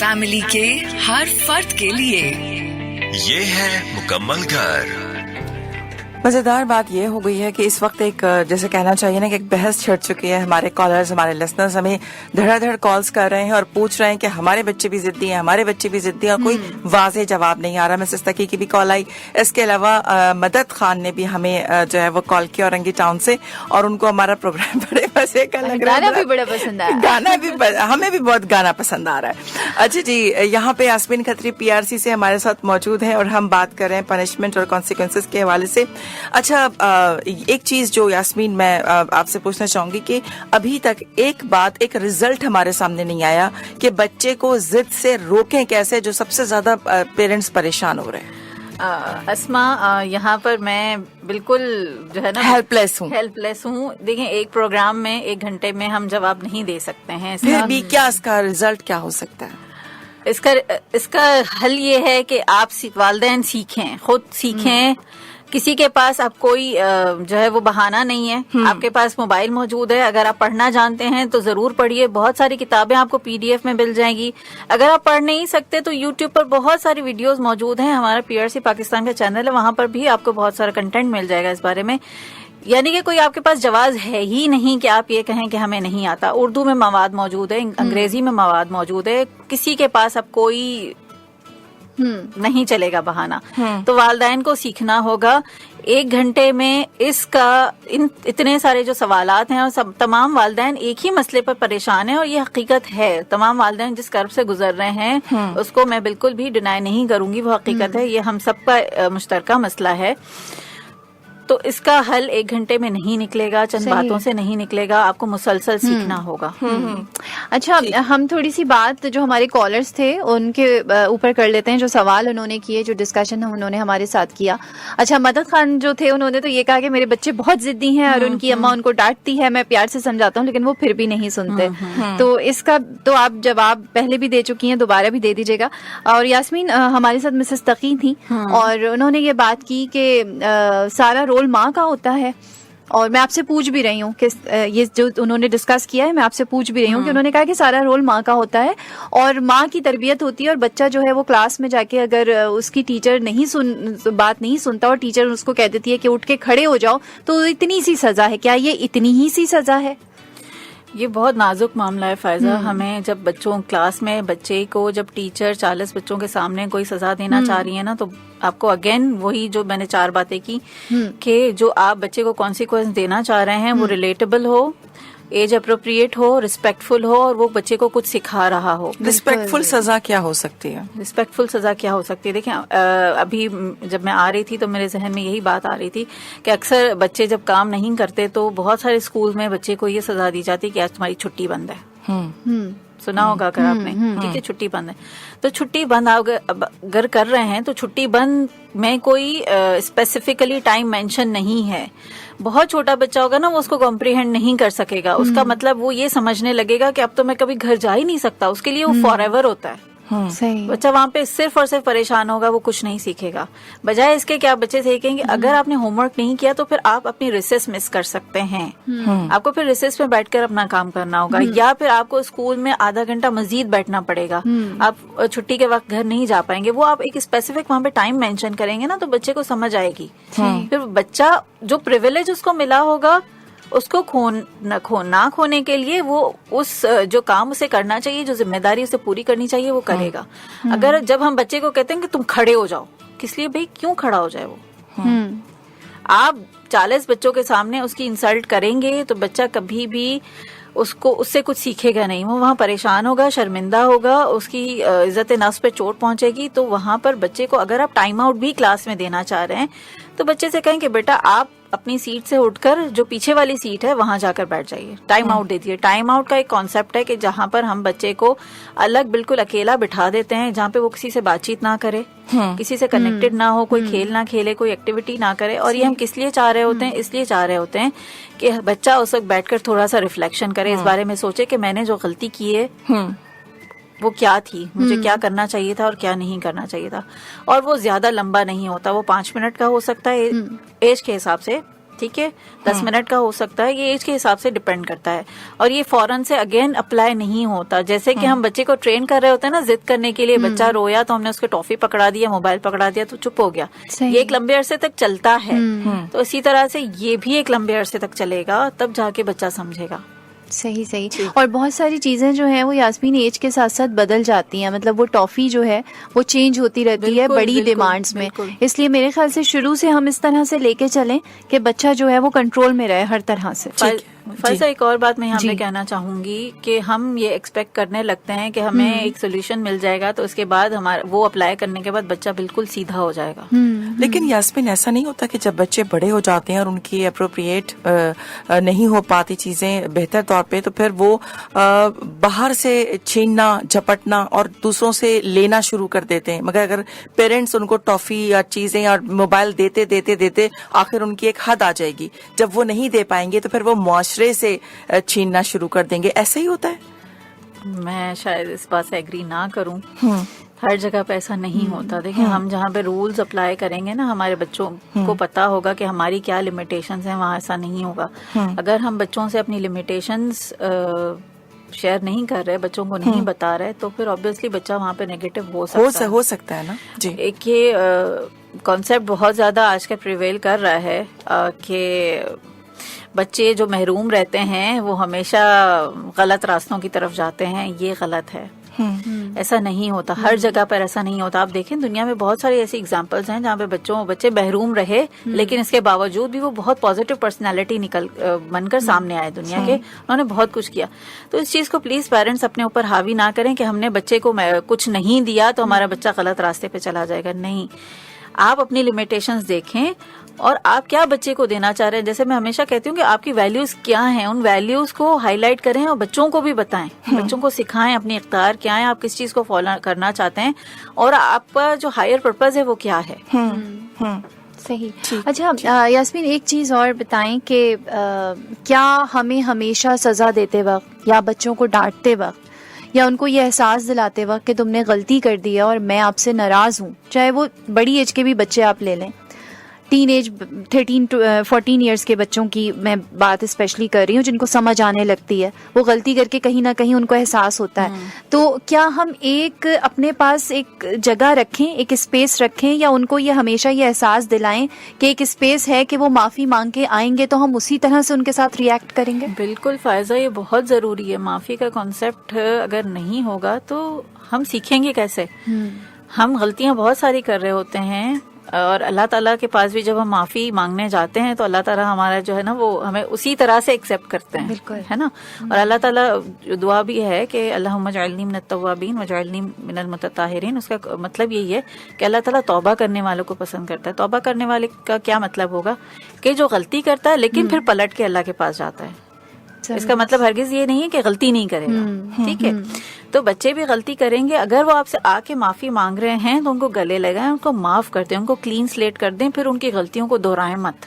Family के हर फर्द के लिए। ये है मुकम्मल घर। मजेदार बात ये हो गई है कि इस वक्त एक जैसे कहना चाहिए ना कि एक बहस छिड़ चुकी है। हमारे कॉलर्स, हमारे लिसनर्स हमें धड़ाधड़ कॉल्स कर रहे हैं और पूछ रहे हैं कि हमारे बच्चे भी जिद्दी हैं, हमारे बच्चे भी जिद्दी हैं, और कोई वाज़ेह जवाब नहीं आ रहा। मिसेस तकी की भी कॉल आई। इसके अलावा मदद खान ने भी हमें जो है वो कॉल किया औरंगी टाउन से, और उनको हमारा प्रोग्राम बड़े मजे का लग रहा है। गाना भी बड़ा पसंद आया। गाना भी हमें भी बहुत गाना पसंद आ रहा है। अच्छा जी, यहाँ पे यास्मीन खत्री PRC से हमारे साथ मौजूद है और हम बात कर रहे हैं पनिशमेंट और कॉन्सिक्वेंसेस के हवाले से। अच्छा, एक चीज जो यास्मीन मैं आपसे पूछना चाहूंगी कि अभी तक एक रिजल्ट हमारे सामने नहीं आया कि बच्चे को जिद से रोकें कैसे, जो सबसे ज्यादा पेरेंट्स परेशान हो रहे हैं। अस्मा, यहाँ पर मैं बिल्कुल जो है ना हेल्पलेस हूँ। देखिए, एक प्रोग्राम में 1 घंटे में हम जवाब नहीं दे सकते हैं। फिर भी क्या इसका रिजल्ट क्या हो सकता है? इसका हल ये है कि आप वालिदैन सीखें, खुद सीखें। किसी के पास अब कोई जो है वो बहाना नहीं है। आपके पास मोबाइल मौजूद है। अगर आप पढ़ना जानते हैं तो जरूर पढ़िए। बहुत सारी किताबें आपको PDF में मिल जाएंगी। अगर आप पढ़ नहीं सकते तो YouTube पर बहुत सारी वीडियोस मौजूद हैं। हमारा PRC पाकिस्तान का चैनल है, वहां पर भी आपको बहुत सारा कंटेंट मिल जाएगा इस बारे में। यानी कि कोई आपके पास जवाब है ही नहीं कि आप ये कहें कि हमें नहीं आता। उर्दू में मवाद मौजूद है, अंग्रेजी में मवाद मौजूद है। किसी के पास अब कोई नहीं चलेगा बहाना। तो वालिदैन को सीखना होगा। 1 घंटे में इतने सारे जो सवालात हैं, और तमाम वालिदैन एक ही मसले पर परेशान हैं, और ये हकीकत है। तमाम वालिदैन जिस कर्ब से गुजर रहे हैं उसको मैं बिल्कुल भी डिनाई नहीं करूंगी, वो हकीकत है। ये हम सबका मुश्तरका मसला है। तो इसका हल 1 घंटे में नहीं निकलेगा, चंद बातों से नहीं निकलेगा। आपको मुसलसल सीखना होगा। अच्छा, हम थोड़ी सी बात जो हमारे कॉलर्स थे उनके ऊपर कर लेते हैं, जो सवाल उन्होंने किए, जो डिस्कशन उन्होंने हमारे साथ किया। अच्छा, मदद खान जो थे उन्होंने तो ये कहा कि मेरे बच्चे बहुत जिद्दी हैं और उनकी अम्मा उनको डांटती है, मैं प्यार से समझाता हूँ लेकिन वो फिर भी नहीं सुनते। तो इसका तो आप जवाब पहले भी दे चुकी हैं, दोबारा भी दे दीजिएगा। और यास्मीन, हमारे साथ मिसेस तकी थी और उन्होंने ये बात की कि सारा रोल माँ का होता है। और मैं आपसे पूछ भी रही हूँ कि ये जो उन्होंने डिस्कस किया है, मैं आपसे पूछ भी रही हूँ कि उन्होंने कहा कि सारा रोल माँ का होता है और माँ की तरबियत होती है, और बच्चा जो है वो क्लास में जाके अगर उसकी टीचर बात नहीं सुनता और टीचर उसको कह देती है कि उठ के खड़े हो जाओ, तो इतनी सी सजा है। क्या ये इतनी ही सी सजा है? ये बहुत नाजुक मामला है फ़ायज़ा। हमें जब बच्चों क्लास में बच्चे को जब टीचर 40 बच्चों के सामने कोई सजा देना चाह रही है ना, तो आपको अगेन वही जो मैंने 4 बातें की कि जो आप बच्चे को कॉन्सिक्वेंस देना चाह रहे हैं वो रिलेटेबल हो, एज अप्रोप्रिएट हो, रिस्पेक्टफुल हो, और वो बच्चे को कुछ सिखा रहा हो। रिस्पेक्टफुल सजा क्या हो सकती है? रिस्पेक्टफुल सजा क्या हो सकती है? देखिए, अभी जब मैं आ रही थी तो मेरे जहन में यही बात आ रही थी कि अक्सर बच्चे जब काम नहीं करते तो बहुत सारे स्कूल में बच्चे को ये सजा दी जाती है कि आज तुम्हारी छुट्टी बंद है। सुना होगा अगर आपने, ठीक है, छुट्टी बंद है। तो छुट्टी बंद अगर कर रहे हैं तो छुट्टी बंद में कोई स्पेसिफिकली टाइम मेंशन नहीं है। बहुत छोटा बच्चा होगा ना, वो उसको कॉम्प्रिहेंड नहीं कर सकेगा। उसका मतलब वो ये समझने लगेगा कि अब तो मैं कभी घर जा ही नहीं सकता। उसके लिए वो फॉरएवर होता है। बच्चा वहां पे सिर्फ और सिर्फ परेशान होगा, वो कुछ नहीं सीखेगा। बजाय इसके कि आप बच्चे सीखेंगे, अगर आपने होमवर्क नहीं किया तो फिर आप अपनी रिसेस मिस कर सकते हैं। आपको फिर रिसेस में बैठकर अपना काम करना होगा, या फिर आपको स्कूल में आधा घंटा मजीद बैठना पड़ेगा। आप छुट्टी के वक्त घर नहीं जा पाएंगे। वो आप एक स्पेसिफिक वहां पे टाइम मेंशन करेंगे ना, तो बच्चे को समझ आएगी। फिर बच्चा जो प्रिविलेज उसको मिला होगा उसको ना खोने के लिए वो उस जो काम उसे करना चाहिए, जो जिम्मेदारी उसे पूरी करनी चाहिए, वो करेगा। अगर जब हम बच्चे को कहते हैं कि तुम खड़े हो जाओ, किस लिए भाई? क्यों खड़ा हो जाए वो? आप 40 बच्चों के सामने उसकी इंसल्ट करेंगे तो बच्चा कभी भी उससे कुछ सीखेगा नहीं। वो वहाँ परेशान होगा, शर्मिंदा होगा, उसकी इज्जत नफ्स पे चोट पहुंचेगी। तो वहां पर बच्चे को अगर आप टाइम आउट भी क्लास में देना चाह रहे हैं तो बच्चे से कहें कि बेटा आप अपनी सीट से उठकर जो पीछे वाली सीट है वहां जाकर बैठ जाइए, टाइम आउट दे दिए। टाइम आउट का एक कॉन्सेप्ट है कि जहां पर हम बच्चे को अलग बिल्कुल अकेला बिठा देते हैं, जहां पे वो किसी से बातचीत ना करे, किसी से कनेक्टेड ना हो, कोई खेल ना खेले, कोई एक्टिविटी ना करे। और ये हम किस लिए चाह रहे होते हैं? इसलिए चाह रहे होते हैं कि बच्चा उस वक्त बैठकर थोड़ा सा रिफ्लेक्शन करे, इस बारे में सोचे कि मैंने जो गलती की है वो क्या थी, मुझे क्या करना चाहिए था और क्या नहीं करना चाहिए था। और वो ज्यादा लंबा नहीं होता, वो 5 मिनट का हो सकता है एज के हिसाब से, ٹھیک ہے 10 منٹ کا ہو سکتا ہے, یہ ایج کے حساب سے ڈپینڈ کرتا ہے, اور یہ فوراً سے اگین اپلائی نہیں ہوتا. جیسے کہ ہم بچے کو ٹرین کر رہے ہوتے ہیں نا ضد کرنے کے لیے, بچہ رویا تو ہم نے اس کو ٹافی پکڑا دیا, موبائل پکڑا دیا تو چپ ہو گیا, یہ ایک لمبے عرصے تک چلتا ہے. تو اسی طرح سے یہ بھی ایک لمبے عرصے تک چلے گا, تب جا کے بچہ سمجھے گا. صحیح. اور بہت ساری چیزیں جو ہیں وہ یاسمین ایج کے ساتھ ساتھ بدل جاتی ہیں, مطلب وہ ٹافی جو ہے وہ چینج ہوتی رہتی ہے بڑی ڈیمانڈز میں, اس لیے میرے خیال سے شروع سے ہم اس طرح سے لے کے چلیں کہ بچہ جو ہے وہ کنٹرول میں رہے ہر طرح سے. فائزہ ایک اور بات میں یہاں پہ کہنا چاہوں گی کہ ہم یہ ایکسپیکٹ کرنے لگتے ہیں کہ ہمیں ایک سولوشن مل جائے گا تو اس کے بعد ہمارا وہ اپلائی کرنے کے بعد بچہ بالکل سیدھا ہو جائے گا. لیکن یاسمین ایسا نہیں ہوتا کہ جب بچے بڑے ہو جاتے ہیں اور ان کی اپروپریٹ نہیں ہو پاتی چیزیں بہتر طور پہ, تو پھر وہ باہر سے چھیننا جھپٹنا اور دوسروں سے لینا شروع کر دیتے ہیں, مگر اگر پیرنٹس ان کو ٹافی یا چیزیں اور موبائل دیتے دیتے دیتے آخر ان کی ایک حد آ جائے گی, جب وہ نہیں دے پائیں گے تو پھر وہ معاشرے سے چھیننا شروع کر دیں گے. ایسا ہی ہوتا ہے. میں شاید اس بات سے ایگری نہ کروں, ہر جگہ پہ ایسا نہیں ہوتا. دیکھیں ہم جہاں پہ رولز اپلائی کریں گے نا, ہمارے بچوں کو پتا ہوگا کہ ہماری کیا لمیٹیشنز ہیں, وہاں ایسا نہیں ہوگا. اگر ہم بچوں سے اپنی لمیٹیشنز شیئر نہیں کر رہے, بچوں کو نہیں بتا رہے, تو پھر آبویسلی بچہ وہاں پہ نیگیٹو ہو سکتا ہے نا. جی ایک یہ کانسیپٹ بہت زیادہ آج کل پریویل کر رہا ہے کہ بچے جو محروم رہتے ہیں وہ ہمیشہ غلط راستوں کی طرف جاتے ہیں. یہ غلط ہے, ایسا نہیں ہوتا, ہر جگہ پر ایسا نہیں ہوتا. آپ دیکھیں دنیا میں بہت ساری ایسی اگزامپلز ہیں جہاں پہ بچے محروم رہے لیکن اس کے باوجود بھی وہ بہت پازیٹیو پرسنالٹی بن کر سامنے آئے دنیا کے, انہوں نے بہت کچھ کیا. تو اس چیز کو پلیز پیرنٹس اپنے اوپر حاوی نہ کریں کہ ہم نے بچے کو کچھ نہیں دیا تو ہمارا بچہ غلط راستے پہ چلا جائے گا. نہیں, آپ اپنی لمیٹیشنز دیکھیں اور آپ کیا بچے کو دینا چاہ رہے ہیں. جیسے میں ہمیشہ کہتی ہوں کہ آپ کی ویلیوز کیا ہیں, ان ویلیوز کو ہائی لائٹ کریں اور بچوں کو بھی بتائیں, بچوں کو سکھائیں اپنی اختیار کیا ہے, آپ کس چیز کو فالو کرنا چاہتے ہیں اور آپ کا جو ہائر پرپز ہے وہ کیا ہے. صحیح. اچھا یاسمین ایک چیز اور بتائیں کہ کیا ہمیں ہمیشہ سزا دیتے وقت یا بچوں کو ڈانٹتے وقت یا ان کو یہ احساس دلاتے وقت کہ تم نے غلطی کر دی ہے اور میں آپ سے ناراض ہوں, چاہے وہ بڑی ایج کے بھی بچے آپ لے لیں, ٹین ایج 13-14 ایئرس کے بچوں کی میں بات اسپیشلی کر رہی ہوں جن کو سمجھ آنے لگتی ہے, وہ غلطی کر کے کہیں نہ کہیں ان کو احساس ہوتا ہے, تو کیا ہم ایک اپنے پاس ایک جگہ رکھیں, ایک اسپیس رکھیں, یا ان کو یہ ہمیشہ یہ احساس دلائیں کہ ایک اسپیس ہے کہ وہ معافی مانگ کے آئیں گے تو ہم اسی طرح سے ان کے ساتھ ریئیکٹ کریں گے؟ بالکل فائزہ, یہ بہت ضروری ہے. معافی کا کانسیپٹ اگر نہیں ہوگا تو ہم سیکھیں گے کیسے؟ ہم غلطیاں بہت ساری کر رہے ہوتے ہیں اور اللہ تعالیٰ کے پاس بھی جب ہم معافی مانگنے جاتے ہیں تو اللہ تعالیٰ ہمارا جو ہے نا وہ ہمیں اسی طرح سے ایکسیپٹ کرتے ہیں, ہے نا. اور اللہ تعالیٰ دعا بھی ہے کہ اللہم اجعلنی من التوابین واجعلنی من المتطہرین, اس کا مطلب یہی ہے کہ اللہ تعالیٰ توبہ کرنے والوں کو پسند کرتا ہے. توبہ کرنے والے کا کیا مطلب ہوگا کہ جو غلطی کرتا ہے لیکن پھر پلٹ کے اللہ کے پاس جاتا ہے. اس کا مطلب ہرگز یہ نہیں ہے کہ غلطی نہیں کرے گا, ٹھیک ہے. تو بچے بھی غلطی کریں گے, اگر وہ آپ سے آ کے معافی مانگ رہے ہیں تو ان کو گلے لگائیں, ان کو معاف کر دیں, ان کو کلین سلیٹ کر دیں, پھر ان کی غلطیوں کو دہرائیں مت.